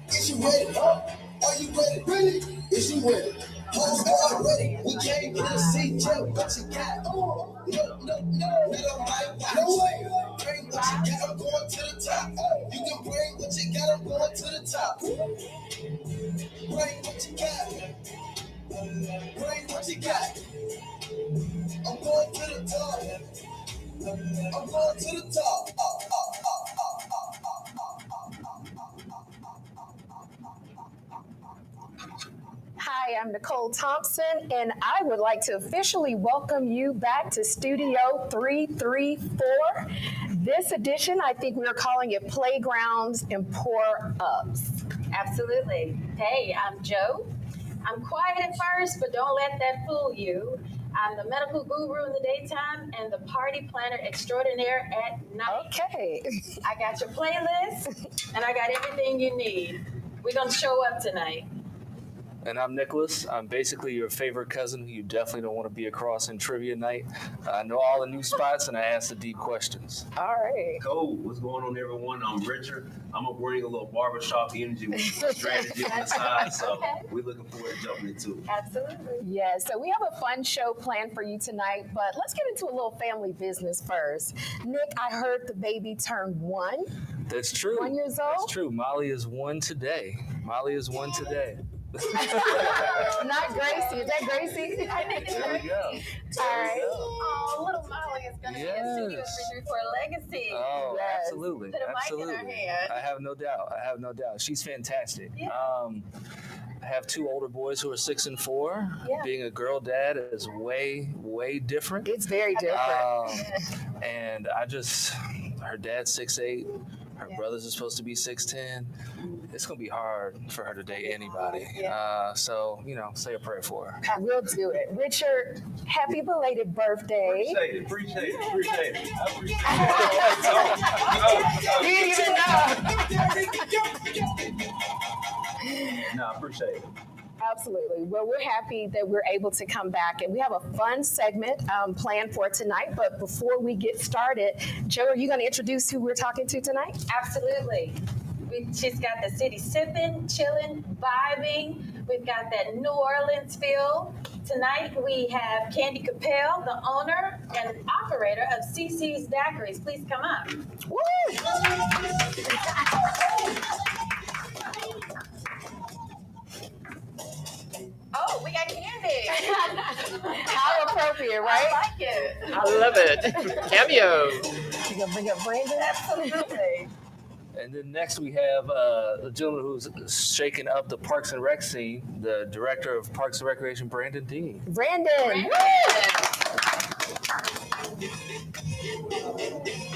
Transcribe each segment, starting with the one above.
Is you ready? Are you ready? Ready? Is you ready? Hoes are ready. We came here to see you. What you got? No. We don't like that. No way. Bring what you got. I'm going to the top. You can bring what you got. I'm going to the top. Bring what you got. Bring what you got. I'm going to the top. I'm going to the top. Hi, I'm Nichole Thompson, and I would like to officially welcome you back to Studio 334. This edition, I think we are calling it Playgrounds and Pour-Ups. Absolutely. Hey, I'm Joe. I'm quiet at first, but don't let that fool you. I'm the medical guru in the daytime and the party planner extraordinaire at night. Okay. I got your playlist, and I got everything you need. We're going to show up tonight. And I'm Nicholas. I'm basically your favorite cousin who you definitely don't want to be across in trivia night. I know all the new spots and I ask the deep questions. All right. Cool. What's going on, everyone? I'm Richard. I'm going to bring a little barbershop energy with some strategy on the side. So we're looking forward to jumping into it. Absolutely. Yeah, so we have a fun show planned for you tonight, but let's get into a little family business first. Nick, I heard the baby turned 1. That's true. 1 year old? That's true. Molly is 1 today. Not Gracie. Is that Gracie? There we go. All right. Oh, little Molly is going to be in Studio 334 Legacy. Oh, Yes. absolutely. Put a mic in her hand. I have no doubt. She's fantastic. Yeah. I have 2 older boys who are 6 and 4. Yeah. Being a girl dad is way different. It's very different. And her dad's 6'8". Her brothers are supposed to be 6'10". It's going to be hard for her to date anybody. So, say a prayer for her. We'll do it. Richard, happy belated birthday. Appreciate it. You didn't even know. No, I appreciate it. Absolutely. Well, we're happy that we're able to come back, and we have a fun segment planned for tonight. But before we get started, Joe, are you going to introduce who we're talking to tonight? Absolutely. She's got the city sipping, chilling, vibing. We've got that New Orleans feel. Tonight we have Candy Capel, the owner and operator of CC's Daiquiris. Please come up. Woo! Oh, we got Candy. How appropriate, right? I like it. I love it. Cameo. You gonna bring up Brandon? Absolutely. And then next we have a gentleman who's shaking up the Parks and Rec scene, the director of Parks and Recreation, Brandon Dean. Brandon.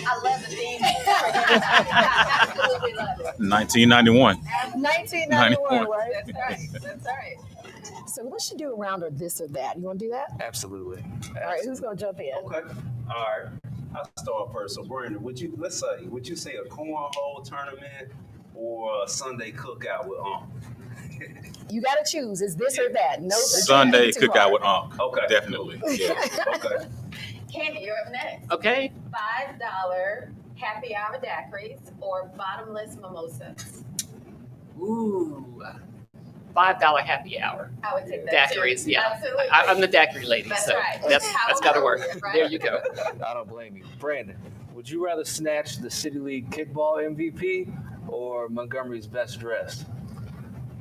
I love the theme. I absolutely love it. 1991. 1991, right? That's right. So let's do a round of this or that. You want to do that? Absolutely. All right, who's going to jump in? Okay. All right. I'll start first. So, Brandon, would you say a cornhole tournament or a Sunday cookout with You got to choose. Is this or that? No. Sunday too cookout hard. with Unc. Okay. Definitely. Yeah. Okay. Candy, you're up next. Okay. $5 happy hour daiquiris or bottomless mimosas. Ooh. $5 happy hour. I would take that Daiquiris, too. yeah. Absolutely. I'm the daiquiri lady, That's so right. that's got to work. Right? There you go. I don't blame you. Brandon, would you rather snatch the City League kickball MVP or Montgomery's best dressed?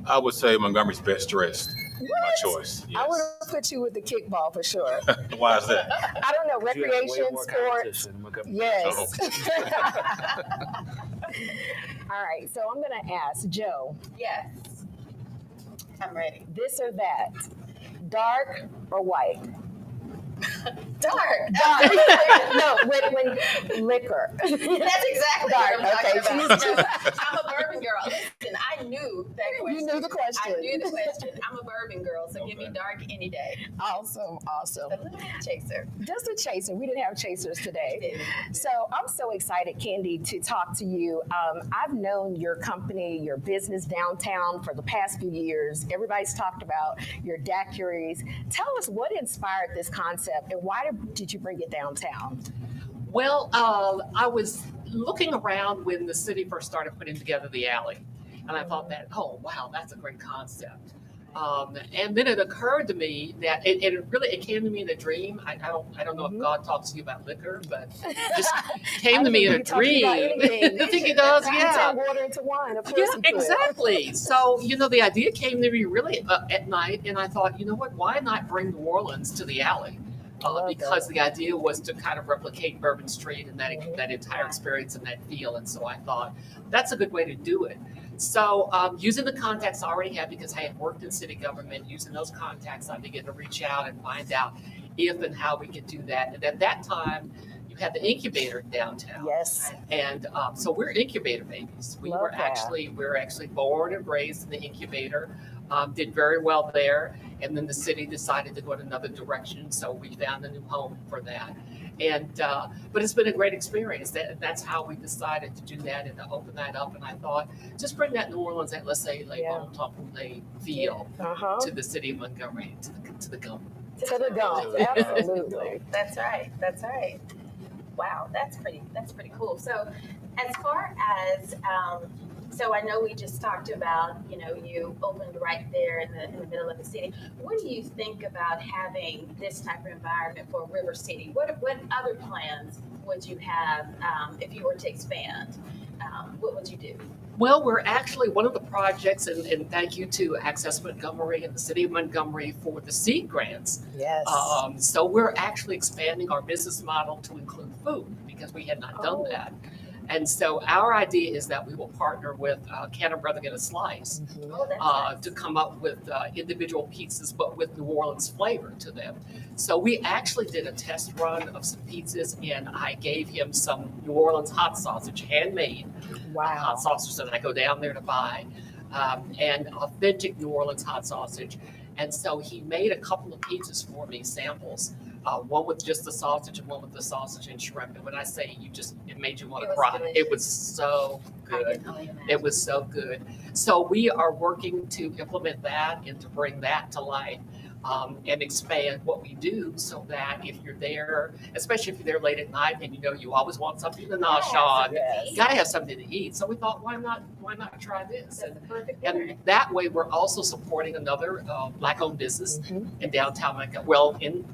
I would say Montgomery's best dressed. My choice. I would Yes. have put you with the kickball for sure. Why is that? I don't know, You have way recreation, more sports. competition than Montgomery. Yes. All right, so I'm going to ask Joe, Yes. I'm ready. this or that, dark or white? Dark. No, when liquor. That's exactly Dark, what I'm talking okay. about. I'm a bourbon girl. Listen, I knew that question. You knew the question. I knew the question. I'm a bourbon girl, so give me dark any day. Awesome. A little chaser. Just a chaser. We didn't have chasers today. So I'm so excited, Candy, to talk to you. I've known your company, your business downtown for the past few years. Everybody's talked about your daiquiris. Tell us what inspired this concept and why did you bring it downtown? Well, I was looking around when the city first started putting together the alley. And I thought that, oh, wow, that's a great concept. And then it occurred to me that it came to me in a dream. I don't know if God talks to you about liquor, but it just came to me in a dream. I think it does, yeah. Turn water into wine, of course. Yeah, you could. exactly. So, the idea came to me really at night, and I thought, you know what, why not bring New Orleans to the alley? Because the idea was to kind of replicate Bourbon Street and that entire experience and that feel. And so I thought, that's a good way to do it. So using the contacts I already had, because I had worked in city government, using those contacts, I began to reach out and find out if and how we could do that. And at that time, you had the incubator downtown. Yes. And so we're incubator babies. We're actually born and raised in the incubator. Did very well there, and then the city decided to go in another direction, so we found a new home for that. And but it's been a great experience. That's how we decided to do that and to open that up. And I thought, just bring that New Orleans, that let's say, bon temps roulé feel to the city of Montgomery, to the gum. To the gum, absolutely. That's right. That's right. Wow, that's pretty cool. So, as far as so I know we just talked about, you opened right there in the middle of the city. What do you think about having this type of environment for River City? What other plans would you have if you were to expand? What would you do? Well, we're actually one of the projects, and thank you to Access Montgomery and the City of Montgomery for the seed grants. Yes. So we're actually expanding our business model to include food because we had not done that. And so our idea is that we will partner with Can a Brother Get a Slice to come up with individual pizzas, but with New Orleans flavor to them. So we actually did a test run of some pizzas, and I gave him some New Orleans hot sausage, handmade hot sausage that I go down there to buy, and authentic New Orleans hot sausage. And so he made a couple of pizzas for me, samples. One with just the sausage and one with the sausage and shrimp. And when I say it made you want to cry. Delicious. It was so good. It was so good. So we are working to implement that and to bring that to life. And expand what we do so that if you're there, especially if you're there late at night and you always want something to nosh on, you gotta have something to eat. So we thought, why not try this? And that way we're also supporting another Black-owned business in downtown Montgomery. Well, in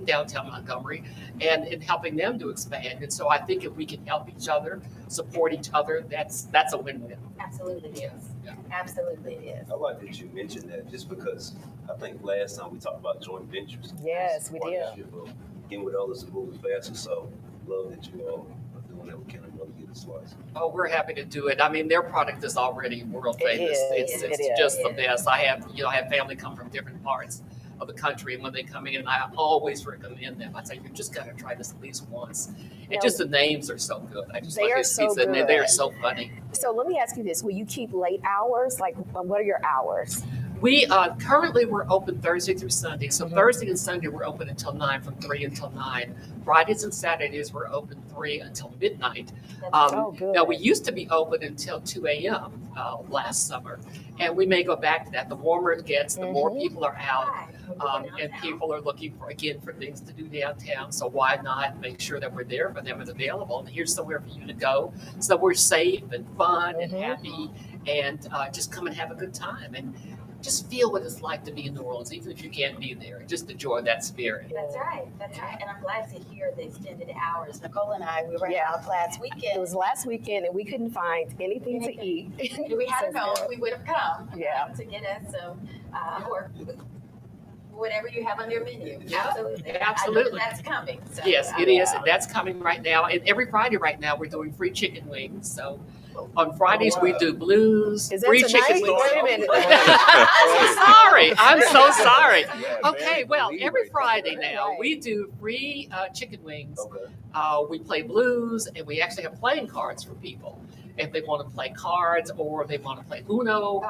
downtown Montgomery, and in helping them to expand. And so I think if we can help each other, support each other, that's a win-win. Absolutely it is. Yeah. Absolutely it is. I like that you mentioned that just because I think last time we talked about joint ventures. Yes, we did. Partnership of getting with others and moving faster. So love that you all are doing that with Can a Brother Get a Slice. Oh, we're happy to do it. I mean, their product is already world famous. It's just the best. I have family come from different parts of the country, and when they come in, I always recommend them. I say, you just got to try this at least once. And just the names are so good. I just They like are his so pizza, and good. they're so funny. So let me ask you this: will you keep late hours? Like, what are your hours? We currently we're open Thursday through Sunday. So Thursday and Sunday we're open until 9, from 3 until 9. Fridays and Saturdays we're open 3 until midnight. Good. Now we used to be open until 2 a.m. Last summer, and we may go back to that. The warmer it gets, the more people are out, and people are looking for things to do downtown. So why not make sure that we're there for them and available? And here's somewhere for you to go, so we're safe and fun and happy, and just come and have a good time and just feel what it's like to be in New Orleans, even if you can't be there. Just enjoy that spirit. That's right. And I'm glad to hear the extended hours. Nichole and I, we were out last weekend. It was last weekend, and we couldn't find anything to eat. If we had known, we would have come to get us some, or whatever you have on your menu. Absolutely. Absolutely. I know that's coming. So, Yes, it is. And that's coming right now. And every Friday right now, we're doing free chicken wings. So on Fridays, we do blues, Is that free tonight? chicken wings. Wait a minute. I'm so sorry. Okay, well, every Friday now, we do free chicken wings. We play blues, and we actually have playing cards for people. If they want to play cards or they want to play Uno,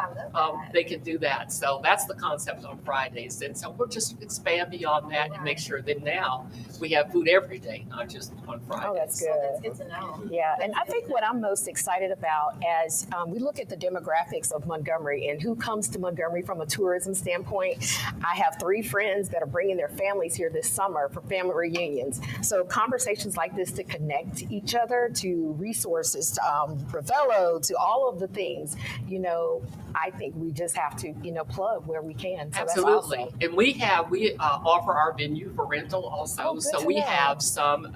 they can do that. So that's the concept on Fridays. And so we'll just expand beyond that and make sure that now we have food every day, not just on Fridays. Oh, that's good. That's good to know. Yeah, and I think what I'm most excited about as we look at the demographics of Montgomery and who comes to Montgomery from a tourism standpoint, I have 3 friends that are bringing their families here this summer for family reunions. So conversations like this to connect each other, to resources, Provello to all of the things, I think we just have to, plug where we can. So Absolutely. That's awesome. And we offer our venue for rental also. Oh, good So to we know. have some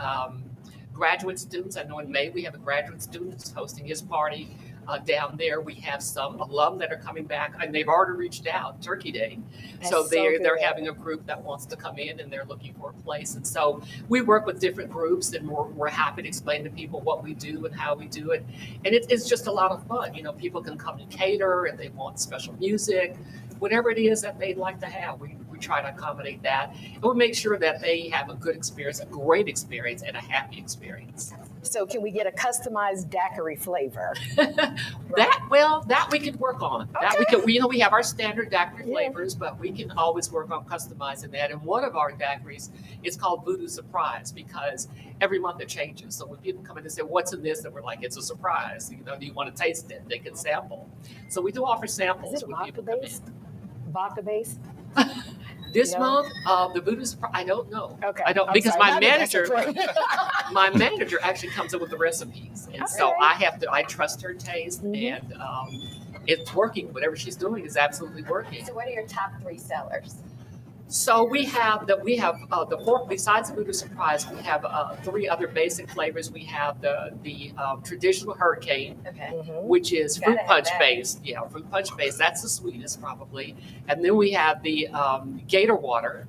graduate students. I know in May we have a graduate student who's hosting his party down there. We have some alum that are coming back, and they've already reached out, Turkey Day. So That's so they're good. having a group that wants to come in, and they're looking for a place. And so we work with different groups, and we're happy to explain to people what we do and how we do it. And it's just a lot of fun. People can come to cater, and they want special music, whatever it is that they'd like to have. We try to accommodate that, and we make sure that they have a good experience, a great experience, and a happy experience. So can we get a customized daiquiri flavor? That we can work on. That we can. We have our standard daiquiri Yeah. flavors, but we can always work on customizing that. And one of our daiquiris is called Voodoo Surprise because every month it changes. So when people come in and say, "What's in this?" and we're like, "It's a surprise." Do you want to taste it? They can sample. So we do offer samples Is it when vodka people come in. based? Vodka based? This No? month, the Voodoo Surprise, I don't know. Okay. I don't I'm because sorry. my Not that that's manager. important. My manager actually comes up with the recipes, and so Okay. I trust her taste, Mhm. and it's working. Whatever she's doing is absolutely working. So what are your top 3 sellers? So we have the 4. Besides the Voodoo Surprise, we have 3 other basic flavors. We have the traditional Hurricane, Okay. Mhm. which is Gotta fruit have punch that. based. Yeah, fruit punch based. That's the sweetest probably. And then we have the Gator Water,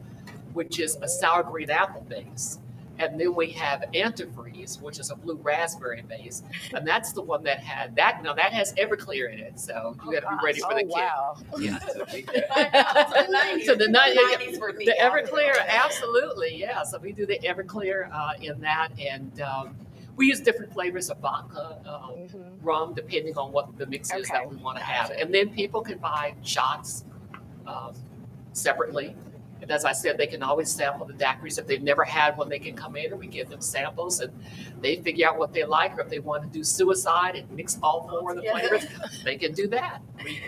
which is a sour green apple base. And then we have Antifreeze, which is a blue raspberry base, and that's the one that had that. Now that has Everclear in it, so you got to be ready for the Oh, kick. wow. Yeah. The 90s. So the 90s for me. the Everclear, absolutely, yeah. So we do the Everclear in that, and we use different flavors of vodka, Mhm. rum, depending on what the mix is Okay. that we want to have. And then people can buy shots separately. And as I said, they can always sample the daiquiris. If they've never had one, they can come in and we give them samples and they figure out what they like. Or if they want to do suicide and mix all 4 of the Yeah. flavors, they can do that.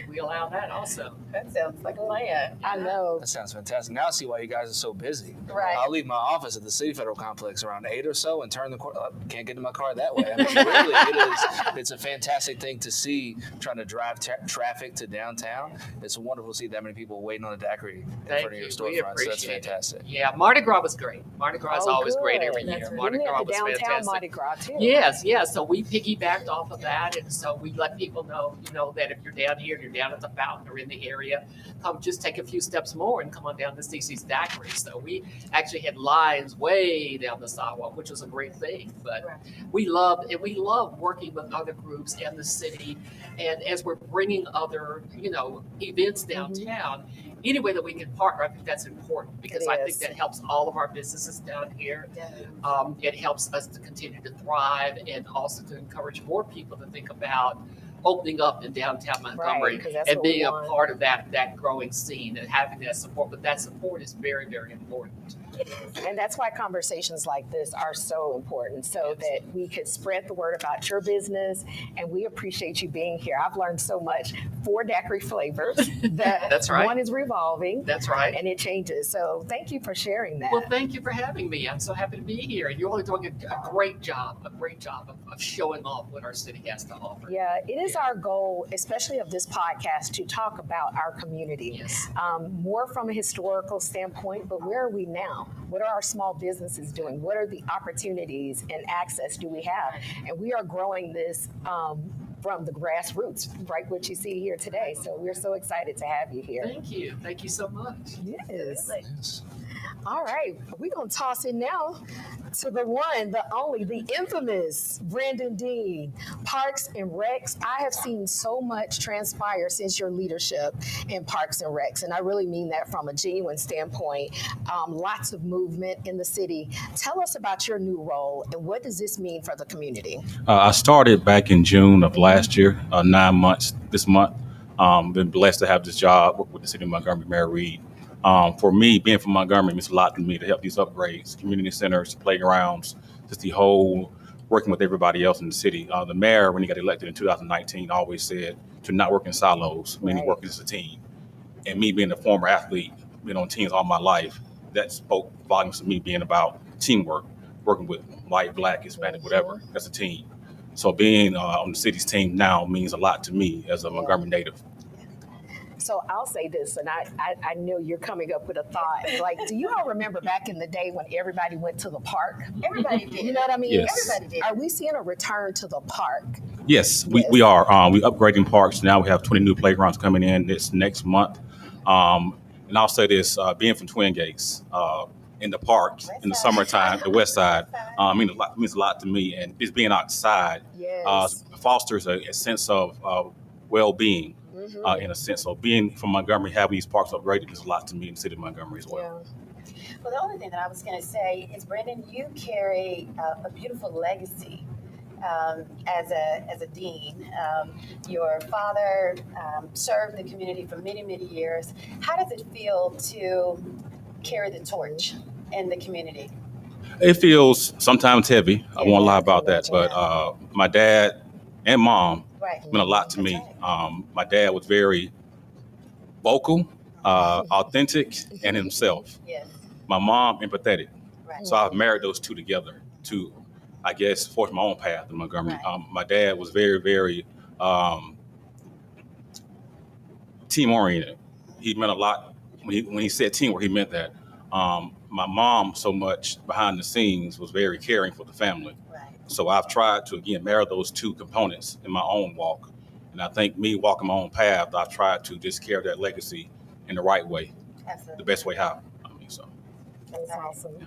We allow that also. That sounds like a plan. I know. That sounds fantastic. Now I see why you guys are so busy. Right. I'll leave my office at the City Federal Complex around 8 or so and turn the corner. Can't get to my car that way. I mean, really, it's a fantastic thing to see trying to drive traffic to downtown. It's wonderful to see that many people waiting on a daiquiri in Thank front of your you. We storefront. So that's appreciate it. fantastic. Yeah, Mardi Gras was great. Mardi Gras is Oh, always great good. every That's year. right. Mardi We had Gras the was downtown fantastic. Mardi Gras too. Yes. So we piggybacked off of that, and so we let people know, that if you're down here, you're down at the fountain or in the area, come just take a few steps more and come on down to CC's Daiquiri. So we actually had lines way down the sidewalk, which was a great thing. But Right. we love working with other groups and the city, and as we're bringing other, events downtown. Any way that we can partner, I think that's important because It I is. think that helps all of our businesses down here. It helps us to continue to thrive and also to encourage more people to think about opening up in downtown Montgomery 'cause that's and what we being a want. part of that growing scene and having that support. But that support is very, very important. And that's why conversations like this are so important, so that we could spread the word about your business. And we appreciate you being here. I've learned so much. 4 daiquiri flavors. That's right. One is revolving. That's right. And it changes. So thank you for sharing that. Well, thank you for having me. I'm so happy to be here. And you're all doing a great job of showing off what our city has to offer. Yeah, it is our goal, especially of this podcast, to talk about our community. Yes. More from a historical standpoint, but where are we now? What are our small businesses doing? What are the opportunities and access do we have? And we are growing this from the grassroots, right? What you see here today. So we're so excited to have you here. Thank you. Thank you so much. Yes. Yes. All right, we're gonna toss it now to the one, the only, the infamous Brandon Dean, Parks and Recs. I have seen so much transpire since your leadership in Parks and Recs, and I really mean that from a genuine standpoint. Lots of movement in the city. Tell us about your new role and what does this mean for the community? I started back in June of last year, 9 months this month. Been blessed to have this job, work with the city of Montgomery, Mayor Reed. For me, being from Montgomery means a lot to me to help these upgrades, community centers, playgrounds, just the whole working with everybody else in the city. The mayor, when he got elected in 2019, always said to not work in silos, meaning Right. working as a team. And me being a former athlete, been on teams all my life, that spoke volumes to me being about teamwork, working with white, black, Hispanic, whatever, as a team. So being on the city's team now means a lot to me as a Montgomery native. So I'll say this, and I know you're coming up with a thought. Like, do you all remember back in the day when everybody went to the park? Everybody did. You know what I mean? Yes. Everybody did. Are we seeing a return to the park? Yes, we are. We upgrading parks now. We have 20 new playgrounds coming in this next month. And I'll say this: being from Twin Gates, in the park in the summertime, the West Side, means a lot to me. And just being outside fosters a sense of well-being. In a sense, so being from Montgomery, having these parks upgraded means a lot to me in the city of Montgomery as well. Well, the only thing that I was going to say is, Brandon, you carry a beautiful legacy as a dean. Your father served the community for many, many years. How does it feel to carry the torch in the community? It feels sometimes heavy. I won't lie about that. But my dad and mom meant a lot to me. My dad was very vocal, authentic, and himself. Yes. My mom, empathetic. Right. So I've married those two together to, I guess, forge my own path in Montgomery. My dad was very, very team-oriented. He meant a lot. When he said teamwork, he meant that. My mom, so much behind the scenes, was very caring for the family. So I've tried to, again, marry those two components in my own walk. And I think me walking my own path, I've tried to just carry that legacy in the right way. Absolutely. The best way how. That's awesome.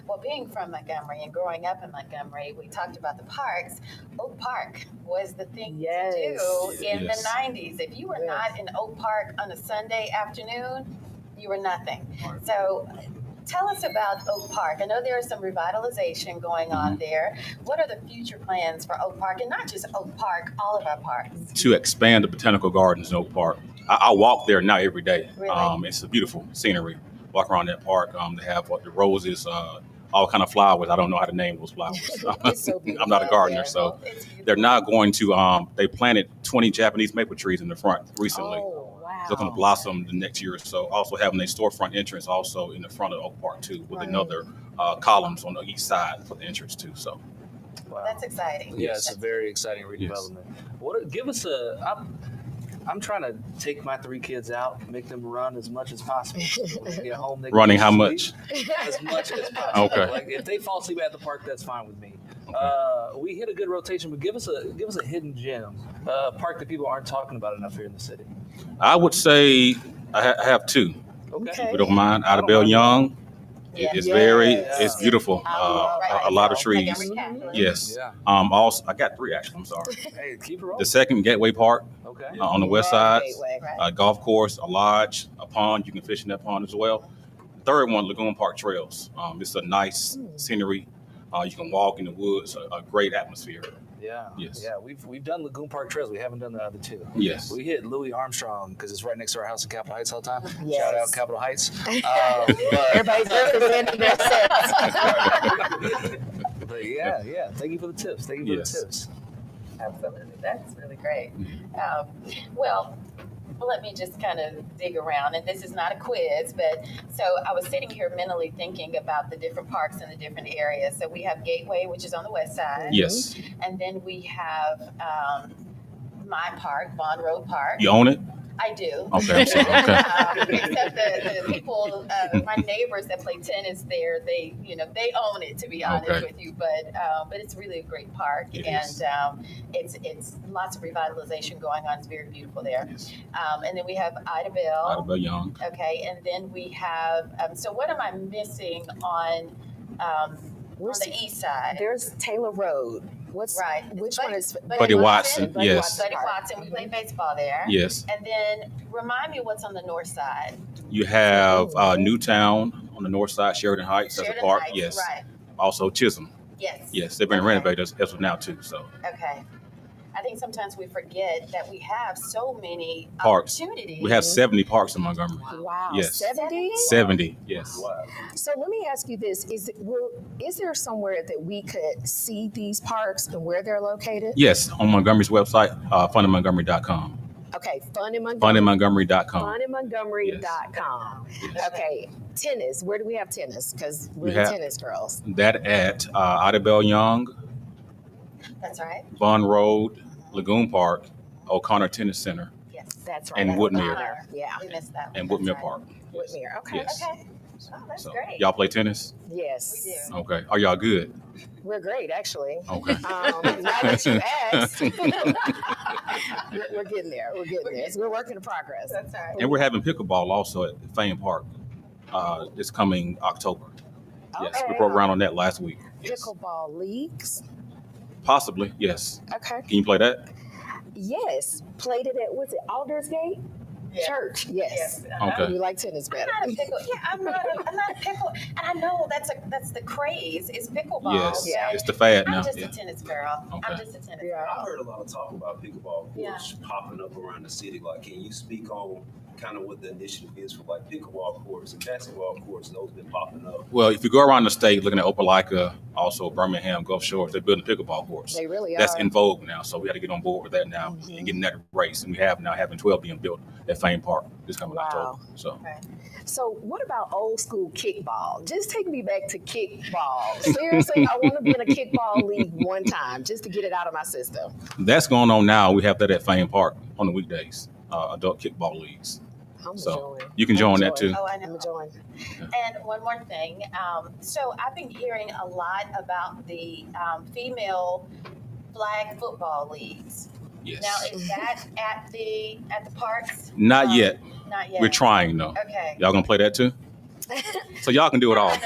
Well, being from Montgomery and growing up in Montgomery, we talked about the parks. Oak Park was the thing to do in the 90s. If you were not in Oak Park on a Sunday afternoon, you were nothing. So tell us about Oak Park. I know there is some revitalization going on there. What are the future plans for Oak Park? And not just Oak Park, all of our parks. To expand the botanical gardens in Oak Park. I walk there now every day. Really? It's a beautiful scenery. Walk around that park. They have the roses, all kind of flowers. I don't know how to name those flowers. So I'm not a gardener, so they're now going to. They planted 20 Japanese maple trees in the front recently. Oh, wow. They're going to blossom the next year or so. Also having a storefront entrance also in the front of Oak Park too, with another columns on the east side for the entrance too. So. Wow. That's exciting. Yeah, it's a very exciting redevelopment. What? Give us a. I'm trying to take my 3 kids out, make them run as much as possible. When they get home, they Running how sleep much? As much as possible. Okay. Like if they fall asleep at the park, that's fine with me. We hit a good rotation, but give us a hidden gem, park that people aren't talking about enough here in the city. I would say I have 2. Okay. If you don't mind, Idabelle Young. It's it's beautiful. A lot of trees. Yes. Yeah. Also, I got 3 actually. I'm sorry. Hey, keep it rolling. The second, Gateway Park Okay. on the west side. Gateway. Golf course, a lodge, a pond. You can fish in that pond as well. Third one, Lagoon Park Trails. It's a nice scenery. You can walk in the woods. A great atmosphere. Yeah. Yes. Yeah. We've done Lagoon Park Trails. We haven't done the other 2. Yes. We hit Louis Armstrong because it's right next to our house in Capitol Heights all the time. Yes. Shout out Capitol Heights. Everybody's representing themselves. But yeah. Thank you for the tips. Thank you for the tips. Absolutely. That's really great. Well, let me just kind of dig around, and this is not a quiz, but so I was sitting here mentally thinking about the different parks in the different areas. So we have Gateway, which is on the west side. Yes. And then we have my park, Bond Road Park. You own it? I do. Okay. I'm sorry. Okay. Except the people, my neighbors that play tennis there, they own it, to be honest with you. But it's really a great park, it's lots of revitalization going on. It's very beautiful there. Yes. And then we have Idabelle. Idabelle Young. Okay, and then we have. So what am I missing on the east side? There's Taylor Road. Right. Which one is Buddy Watson? Yes. Buddy Watson. We play baseball there. Yes. And then remind me what's on the north side. You have Newtown on the north side, Sheridan Heights as a Sheridan park. Heights, Yes. right. Also Chisholm. Yes. Yes, they've been renovated as of now too. So Okay. I think sometimes we forget that we have so many Parks. opportunities. we have 70 parks in Montgomery. Wow, Yes. 70? 70. Yes. So let me ask you this: Is there somewhere that we could see these parks and where they're located? Yes, on Montgomery's website, fundinmontgomery.com. Okay, Fun in Montgomery. Fundinmontgomery.com. Fundinmontgomery.com. Yes. Okay, tennis. Where do we have tennis? Because we're We have- tennis girls. That at Idabelle Young, That's right. Bond Road, Lagoon Park, O'Connor Tennis Center, Yes. That's right. And That's Woodmere. O'Connor. Yeah. We missed that one. and That's Woodmere right. Park. Whitmere. Okay. Yes. Okay. Oh, that's So, great. y'all play tennis? Yes. We do. Okay. Are y'all good? We're great, actually. Okay. Now that you asked, we're getting there. We're getting there. So we're working in progress. That's right. And we're having pickleball also at Fame Park this coming October. Yes, we Okay. broke ground on that last week. Yes. Pickleball leagues. Possibly, yes. Okay. Can you play that? Yes. Played it at, was it Aldersgate Yeah. Church? Yes. Yes. Okay. We like tennis better. I'm not a pickle. Yeah, I'm not a pickle. And I know that's the craze is pickleball. Yes. Yeah. It's the fad now. I'm just Yeah. a tennis girl. Okay. I'm just a tennis Yeah. I girl. heard a lot of talk about pickleball Yeah. courts popping up around the city. Like, can you speak on kind of what the initiative is for like pickleball courts and basketball courts? Those been popping up. Well, if you go around the state looking at Opelika, also Birmingham, Gulf Shores, they're building pickleball courts. They really That's are. in vogue now, so we got to get on board with that now Mhm. and getting that race. And we have now having 12 being built at Fame Park this coming Wow. October. So So what about old school kickball? Just take me back to kickball. Seriously, I want to be in a kickball league one time just to get it out of my system. that's going on now. We have that at Fame Park on the weekdays, adult kickball leagues. I'm So enjoying. you can join that too. Oh, I I'm know. enjoying. And one more thing. So I've been hearing a lot about the female flag football leagues. Yes. Now, is that at the parks? Not yet. Not yet. We're trying though. Okay. Y'all gonna play that too? So y'all can do it all. I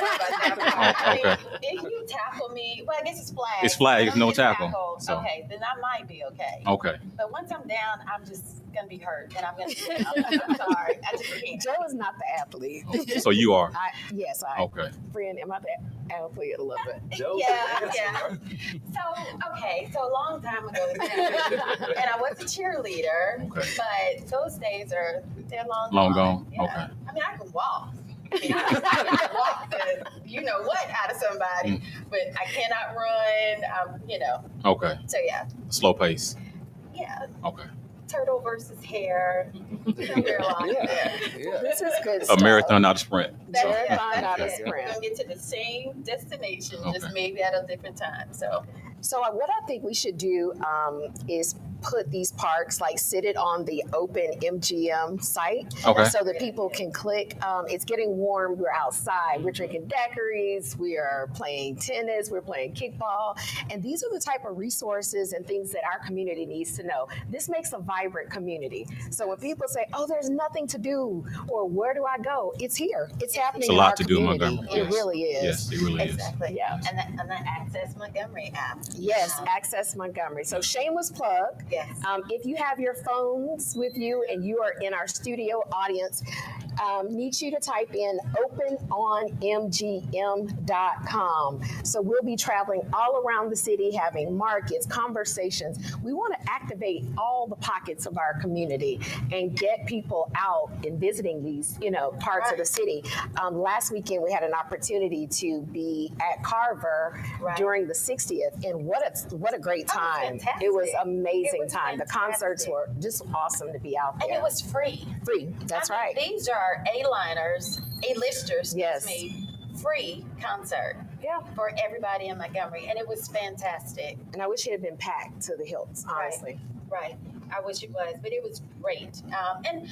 don't know about that. Oh, okay. If you tackle me, well, I guess it's flag. It's flag, it's no It's tackle, tackled. so. Okay, then I might be okay. Okay. But once I'm down, I'm just gonna be hurt, and I'm sorry. I just can't. Joe is not the athlete. So you are. Yes, Okay. friend, am I the athlete a little bit? Joe's Yeah, dancing, yeah. right? So a long time ago, and I was a cheerleader, Okay. but those days they're long Long gone? Yeah. Okay. I mean, I can walk. I mean, I can walk the you know what out of somebody, but I cannot run. Okay. So yeah, Slow pace. yeah. Okay. Turtle versus hare. We're along there. Yeah. This is good A stuff. marathon, not a sprint. That's it. Marathon, That's not a it. sprint. We're gonna get to the same destination, just Okay. maybe at a different time. So So what I think we should do is put these parks, like sit it on the open MGM site Okay. so that people can click. It's getting warm. We're outside. We're drinking daiquiris. We are playing tennis. We're playing kickball. And these are the type of resources and things that our community needs to know. This makes a vibrant community. So when people say, oh, there's nothing to do, or where do I go? It's here. It's happening It's a in lot our to do in community. Montgomery. It Yes. really is. Yes, it really is. exactly. Yeah. And the Access Montgomery app. Yes, Access Montgomery. So shameless plug. Yes. If you have your phones with you and you are in our studio audience, need you to type in openonmgm.com. So we'll be traveling all around the city, having markets, conversations. We want to activate all the pockets of our community and get people out and visiting these, parts of the city. Last weekend we had an opportunity to be at Carver Right. during the 60th, and what a great That was time! fantastic. It was amazing It was time. The concerts fantastic. were just awesome to be out And there. it was free. free. That's I mean, right. These are A-liners, A-listers, Yes. free concert Yeah, for everybody in Montgomery. And it was fantastic. and I wish it had been packed to the hilts. Honestly, Right. I wish it was, but it was great. And,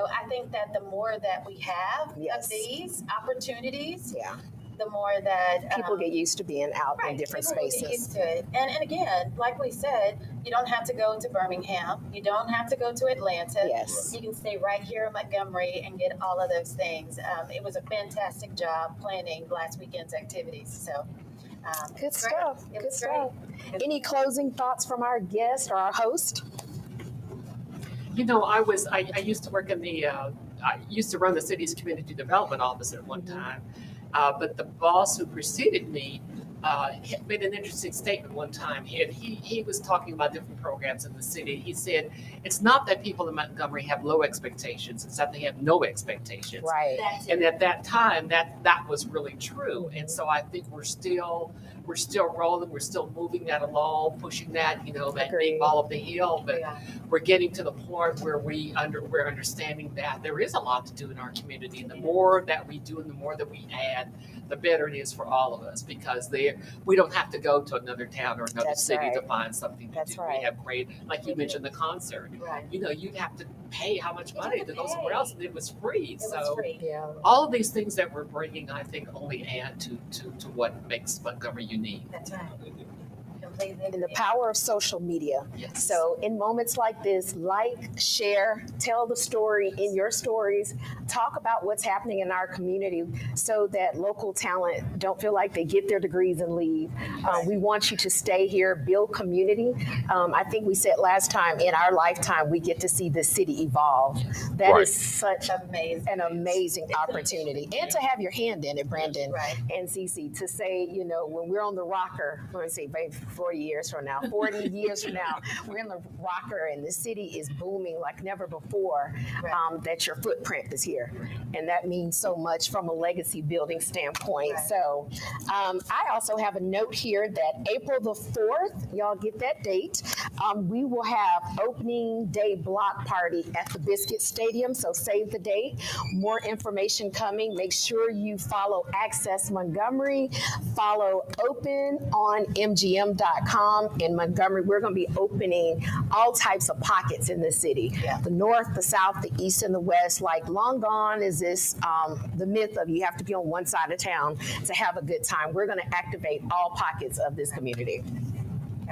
I think that the more that we have Yes. of these opportunities, yeah. the more that People get used to being out in different people will get spaces. used to it. And again, like we said, you don't have to go to Birmingham. You don't have to go to Atlanta. Yes. You can stay right here in Montgomery and get all of those things. It was a fantastic job planning last weekend's activities. So Good great. stuff. It Good was stuff. great. Any closing thoughts from our guest or our host? I used to work in I used to run the city's community development office at one time. But the boss who preceded me made an interesting statement one time. He was talking about different programs in the city. He said, it's not that people in Montgomery have low expectations, it's that they have no expectations. Right. That's And it. at that time, that was really true. And so I think we're still rolling, we're still moving that along, pushing that, that Agreed. big ball up the hill. But Yeah. we're getting to the point where we're understanding that there is a lot to do in our community. And the more that we do and the more that we add, the better it is for all of us, because we don't have to go to another town or another That's city to right. find something to That's do. right. We have great, like you mentioned, the concert. Right. You know, you'd have to pay how much You money have to to go somewhere pay. else, and it was free. It was So free. Yeah. all of these things that we're bringing, I think, only add to what makes Montgomery unique. That's right. Completely. And the power of social media. Yes. So in moments like this, like, share, tell the story in your stories, talk about what's happening in our community so that local talent don't feel like they get their degrees and leave. We want you to stay here, build community. I think we said last time, in our lifetime, we get to see this city evolve. That Right. is such Amazing. an amazing opportunity. And to have your hand in it, Brandon Right. and Cece, to say, you know, when we're on the rocker, let me see, maybe 40 years from now, 40 years from now, we're in the rocker and the city is booming like never before, that your footprint is here. And that means so much from a legacy building standpoint. Right. So I also have a note here that April the 4th, y'all get that date, we will have opening day block party at the Biscuit Stadium. So save the date. More information coming. Make sure you follow Access Montgomery, follow Open on MGM.com in Montgomery. We're going to be opening all types of pockets in the city. Yeah. The north, the south, the east, and the west. Like, long gone is this the myth of you have to be on one side of town to have a good time. We're going to activate all pockets of this community.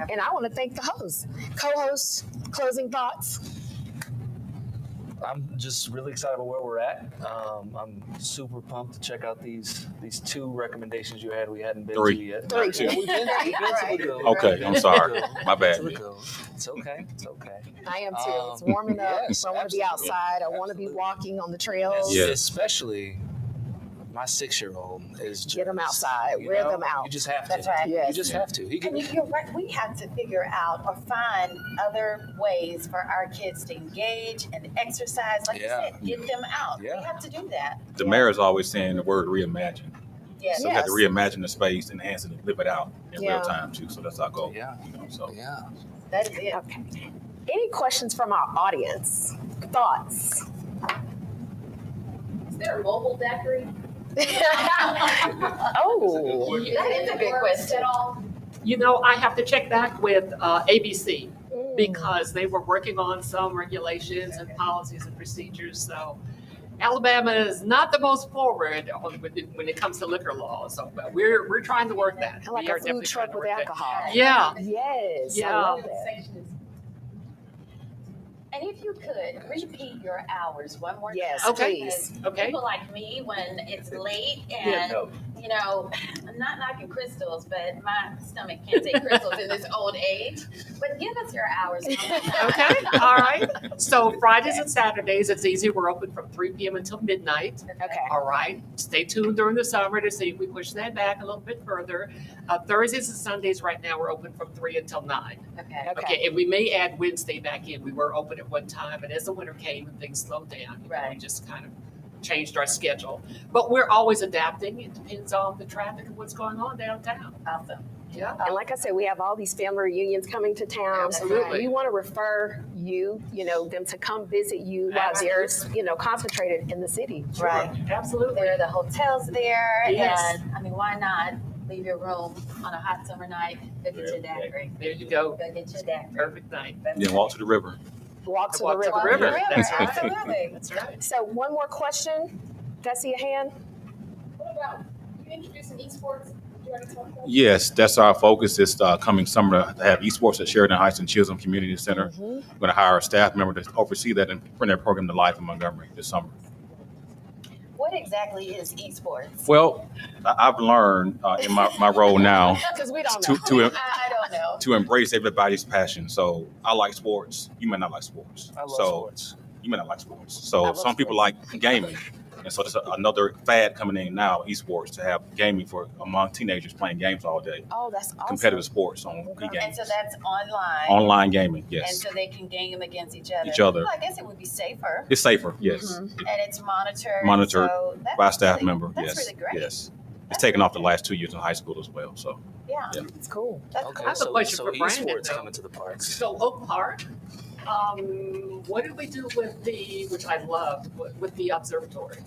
And I want to thank the hosts, co-hosts, closing thoughts. I'm just really excited about where we're at. I'm super pumped to check out these two recommendations you had. We hadn't been Three. to yet. Three. Yeah, we've been to the Lagoon. Okay, I'm sorry. My bad. To the Lagoon. It's okay. It's okay. I am too. It's warming up. Yes, I want to be absolutely. outside. I want to be Absolutely. walking on the trails. Yeah. Especially my 6-year-old is just, Get 'em outside. you Wear know, them out. You just have to. That's right. Yes. You just have to. He can. And you're right. We have to figure out or find other ways for our kids to engage and exercise. Like Yeah. you said, get them out. Yeah. We have to do that. The mayor is always saying the word reimagine. Yes. So we have to reimagine the space, enhance it, and live it out in Yeah. real time too. So that's our goal. Yeah. You know, so Yeah. That is it. Okay. Any questions from our audience? Thoughts? Is there a mobile daiquiri? Oh, That is a good question. At all? You know, I have to check back with ABC Mm. because they were working on some regulations and policies and procedures. So Alabama is not the most forward when it comes to liquor laws. So but we're trying to work that. like We are a food definitely truck trying to with work that. alcohol. Yeah. Yes. I Yeah. love that. Compensation is And if you could repeat your hours one more Yes, time. Okay. please. Okay. People like me, when it's late and Yeah, no. you know, I'm not knocking crystals, but my stomach can't take crystals in this old age. But give us your hours. one more time. Okay. All right. So Fridays and Saturdays, it's easy. We're open from 3 p.m. until midnight. Okay. All right. Stay tuned during the summer to see if we push that back a little bit further. Thursdays and Sundays right now we're open from 3 until 9. Okay. Okay. And we may add Wednesday back in. We were open at one time, but as the winter came and things slowed down, we Right. just kind of changed our schedule. But we're always adapting. It depends on the traffic and what's going on downtown. Awesome. Yeah. And like I said, we have all these family reunions coming to town. Absolutely. We want to refer them to come visit you while they're, concentrated in the city. Right. Absolutely. There are the hotels there, Yes. and I mean, why not leave your room on a hot summer night? Go get your daiquiri. There you go. Go get your daiquiri. Perfect night. then walk to the river. Walk to the Walk to river. the river. That's right. Absolutely. That's right. So one more question. Did I see a hand? What about you introducing esports? Did you already talk about? Yes, that's our focus this coming summer to have esports at Sheridan Heights and Chisholm Community Center. We're going to hire a staff member to oversee that and bring that program to life in Montgomery this summer. What exactly is esports? Well, I've learned in my role now Because we don't know. to I don't know. to embrace everybody's passion. So I like sports. You may not like sports. I love so sports. you may not like sports. I So love some people like gaming. And so there's another fad coming in now, esports, to have gaming for among teenagers playing games all day. Oh, that's awesome. Competitive sports on Okay. e-games. And so that's online. Online gaming, And yes. so they can game against each other. Each other. Well, I guess it would be safer. It's safer, yes. Mhm. And it's monitored. Monitored so that's by a staff really- member, That's yes. really great. Yes. It's taken off the last 2 years in high school as well. So Yeah. Yeah. It's cool. That's Okay, I have a so, question so for Brandon, esports though. coming to the parks. So Oak Park, what did we do with which I loved, with the observatory?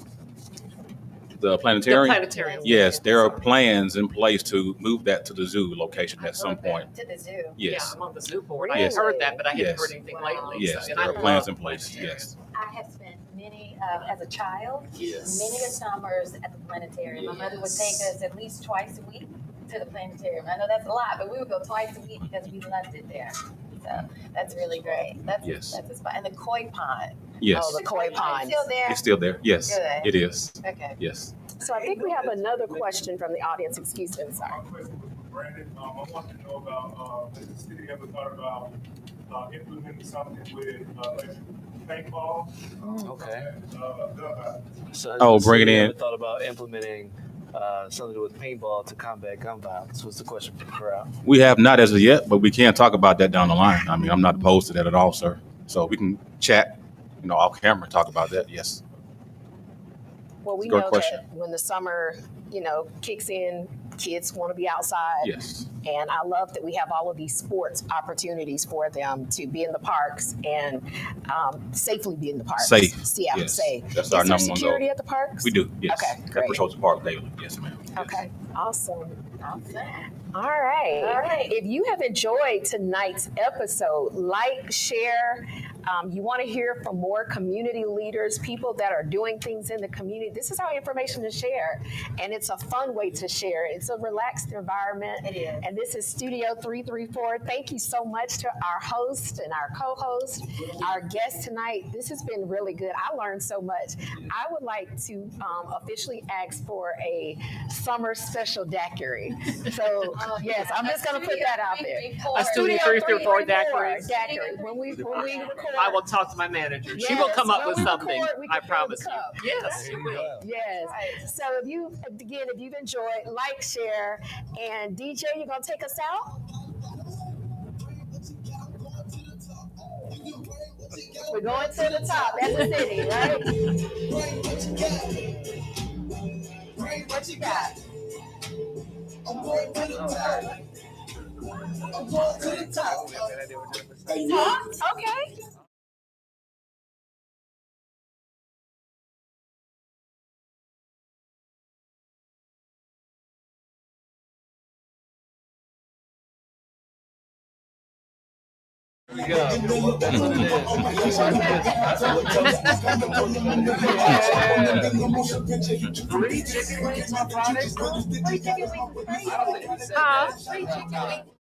The The planetarium? planetarium. Yes, there are plans in place to move that to the zoo location at some point. To the zoo. Yeah, Yes, I'm on the zoo board. I Yes. had heard that, but I hadn't Yes. heard anything lately. yes, So, and there I are plans love in place, planetarium. yes. I have spent many, as a child, Yes. many a summers at the planetarium. My mother would take us at least twice a week to the planetarium. I know that's a lot, but we would go twice a week because we loved it there. So that's really great. Yes. That's a spot. And the koi pond. Yes, Oh, the koi pond. Still there? it's still there, yes, Still there. it is, Okay. yes. So I think we have another question from the audience. Excuse me, I'm sorry. My question was for Brandon. I want to know about, has the city ever thought about implementing something with electric paintball? Okay. Gun violence? So Oh, has the bring it city in. ever thought about implementing something to do with paintball to combat gun violence? What's the question for the crowd? We have not as of yet, but we can talk about that down the line. I mean, I'm not opposed to that at all, sir. So we can chat, off camera, and talk about that, yes. Well, we Good know question. that when the summer, kicks in, kids want to be outside. Yes, And I love that we have all of these sports opportunities for them to be in the parks and safely be in the parks. Safe, Yeah, yes. safe. That's Is our there number one security goal. at the parks? we do, yes. Okay, At great. Patrols Park daily, yes, ma'am. Yes. Okay, awesome. Awesome. All right. All right. If you have enjoyed tonight's episode, like, share. You want to hear from more community leaders, people that are doing things in the community. This is our information to share, and it's a fun way to share. It's a relaxed environment. It is. And this is Studio 334. Thank you so much to our host and our co-host, our guest tonight. This has been really good. I learned so much. I would like to officially ask for a summer special daiquiri. So yes, I'm just going to put that out there. A Studio 334 daiquiri. Daiquiri. When we record, I will talk to my manager. She will come up with when we something. record, we I can fill the promise you. cup. Yes, she will. Yes. So if you've enjoyed, like, share, and DJ, you're gonna take us out. We're going to the top. That's the city, right? What you got? I'm going to the top. I'm going to the top. Hey, Huh? Okay. There we go. That's what it is. Free chicken wings on Friday? Free chicken wings. Huh? Free chicken wings.